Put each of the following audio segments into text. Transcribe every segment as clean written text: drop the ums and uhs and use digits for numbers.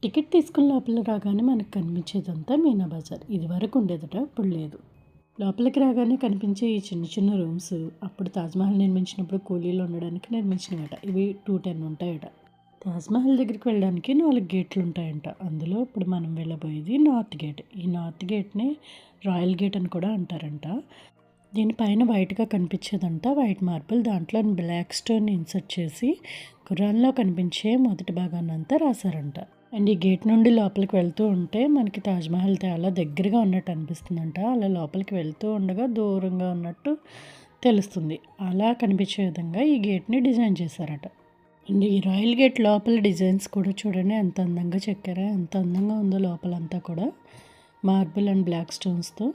Ticket తీసుకుని లోపల రాగానే మనకు కనిపించేదంతా మీనా బజార్. ఇదివరకు ఉండేదట, ఇప్పుడు లేదు. లోపలికి రాగానే కనిపించే ఈ చిన్న చిన్న రూమ్స్ అప్పుడు తాజ్మహల్ నిర్మించినప్పుడు కూలీలు ఉండడానికి నిర్మించినవట. ఇవి 210 ఉంటాయట. తాజ్మహల్ దగ్గరికి వెళ్ళడానికి 4 గేట్లు ఉంటాయంట. అందులో ఇప్పుడు మనం వెళ్ళబోయేది నార్త్ గేట్. ఈ నార్త్ గేట్ని రాయల్ గేట్ అని కూడా అంటారంట. దీనిపైన వైట్గా కనిపించేదంట వైట్ మార్బుల్. దాంట్లో బ్లాక్ స్టోన్ ఇన్సర్ట్ చేసి ఖురాన్లో కనిపించే మొదటి భాగాన్నంతా రాశారంట. అండ్ ఈ గేట్ నుండి లోపలికి వెళ్తూ ఉంటే మనకి తాజ్మహల్ చాలా దగ్గరగా ఉన్నట్టు అనిపిస్తుందంట. అలా లోపలికి వెళ్తూ ఉండగా దూరంగా ఉన్నట్టు తెలుస్తుంది. అలా కనిపించే విధంగా ఈ గేట్ని డిజైన్ చేశారట. అండ్ ఈ రాయల్ గేట్ లోపల డిజైన్స్ కూడా చూడండి ఎంత అందంగా చెక్కారో, ఎంత అందంగా ఉందో లోపలంతా కూడా మార్బుల్ అండ్ బ్లాక్ స్టోన్స్తో.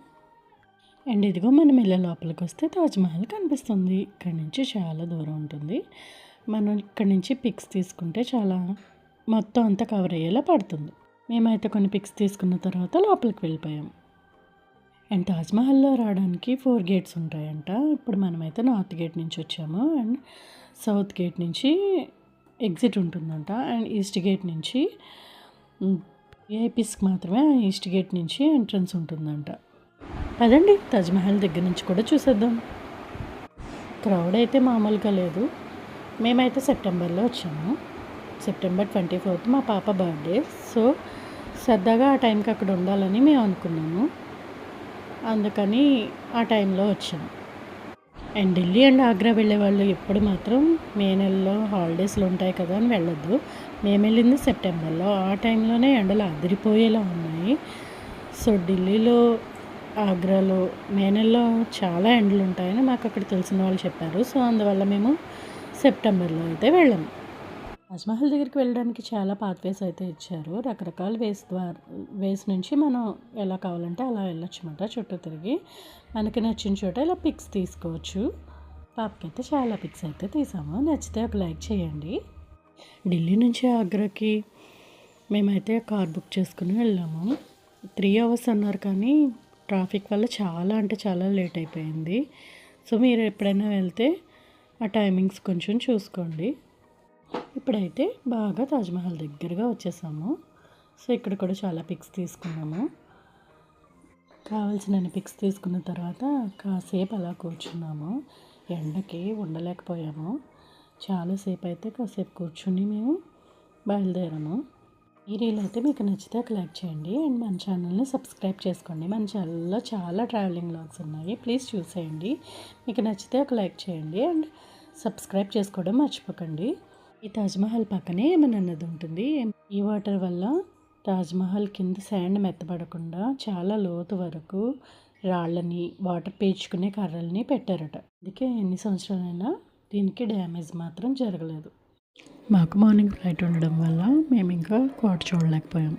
అండ్ ఇదిగో మనం ఇలా లోపలికి వస్తే తాజ్మహల్ కనిపిస్తుంది. ఇక్కడ నుంచి చాలా దూరం ఉంటుంది. మనం ఇక్కడ నుంచి పిక్స్ తీసుకుంటే చాలా మొత్తం అంతా కవర్ అయ్యేలా పడుతుంది. మేమైతే కొన్ని పిక్స్ తీసుకున్న తర్వాత లోపలికి వెళ్ళిపోయాం. అండ్ తాజ్మహల్లో రావడానికి 4 గేట్స్ ఉంటాయంట. ఇప్పుడు మనమైతే నార్త్ గేట్ నుంచి వచ్చాము. అండ్ సౌత్ గేట్ నుంచి ఎగ్జిట్ ఉంటుందంట. అండ్ ఈస్ట్ గేట్ నుంచి విఐపీస్కి మాత్రమే ఈస్ట్ గేట్ నుంచి ఎంట్రన్స్ ఉంటుందంట. అదండి తాజ్మహల్ దగ్గర నుంచి కూడా చూసేద్దాం. క్రౌడ్ అయితే మామూలుగా లేదు. మేమైతే సెప్టెంబర్లో వచ్చాము. సెప్టెంబర్ 24th మా పాప బర్త్డే. సో సరదాగా ఆ టైంకి అక్కడ ఉండాలని మేము అనుకున్నాము. అందుకని ఆ టైంలో వచ్చాము. అండ్ ఢిల్లీ అండ్ ఆగ్రా వెళ్ళే వాళ్ళు ఎప్పుడు మాత్రం మే నెలలో హాలిడేస్లో ఉంటాయి కదా అని వెళ్ళొద్దు. మేము వెళ్ళింది సెప్టెంబర్లో. ఆ టైంలోనే ఎండలు అదిరిపోయేలా ఉన్నాయి. సో ఢిల్లీలో ఆగ్రాలో మే నెలలో చాలా ఎండలు ఉంటాయని మాకు అక్కడ తెలిసిన వాళ్ళు చెప్పారు. సో అందువల్ల మేము సెప్టెంబర్లో అయితే వెళ్ళాము. తాజ్మహల్ దగ్గరికి వెళ్ళడానికి చాలా పాత్వేస్ అయితే ఇచ్చారు. రకరకాల వేస్ నుంచి మనం ఎలా కావాలంటే అలా వెళ్ళొచ్చు అన్నమాట. చుట్టూ తిరిగి మనకి నచ్చిన చోట ఇలా పిక్స్ తీసుకోవచ్చు. పాపకైతే చాలా పిక్స్ అయితే తీసాము. నచ్చితే ఒక లైక్ చేయండి. ఢిల్లీ నుంచి ఆగ్రాకి మేమైతే కార్ బుక్ చేసుకుని వెళ్ళాము. 3 hours అన్నారు కానీ ట్రాఫిక్ వల్ల చాలా అంటే చాలా లేట్ అయిపోయింది. సో మీరు ఎప్పుడైనా వెళ్తే ఆ టైమింగ్స్ కొంచెం చూసుకోండి. ఇప్పుడైతే బాగా తాజ్మహల్ దగ్గరగా వచ్చేసాము. సో ఇక్కడ కూడా చాలా పిక్స్ తీసుకున్నాము. కావాల్సిన పిక్స్ తీసుకున్న తర్వాత కాసేపు అలా కూర్చున్నాము. ఎండకి ఉండలేకపోయాము. చాలాసేపు అయితే కాసేపు కూర్చుని మేము బయలుదేరాము. ఈ రీల్ అయితే మీకు నచ్చితే ఒక లైక్ చేయండి. అండ్ మన ఛానల్ని సబ్స్క్రైబ్ చేసుకోండి. మన ఛానల్లో చాలా ట్రావెలింగ్ వ్లాగ్స్ ఉన్నాయి. ప్లీజ్ చూసేయండి. మీకు నచ్చితే ఒక లైక్ చేయండి అండ్ సబ్స్క్రైబ్ చేసుకోవడం మర్చిపోకండి. ఈ తాజ్మహల్ పక్కనే ఏమన్నా నది ఉంటుంది. ఈ వాటర్ వల్ల తాజ్మహల్ కింద శాండ్ మెత్తబడకుండా చాలా లోతు వరకు రాళ్ళని వాటర్ పీల్చుకునే కర్రల్ని పెట్టారట. అందుకే ఎన్ని సంవత్సరాలైనా దీనికి డ్యామేజ్ మాత్రం జరగలేదు. మాకు మార్నింగ్ ఫ్లైట్ ఉండడం వల్ల మేము ఇంకా కోట చూడలేకపోయాం.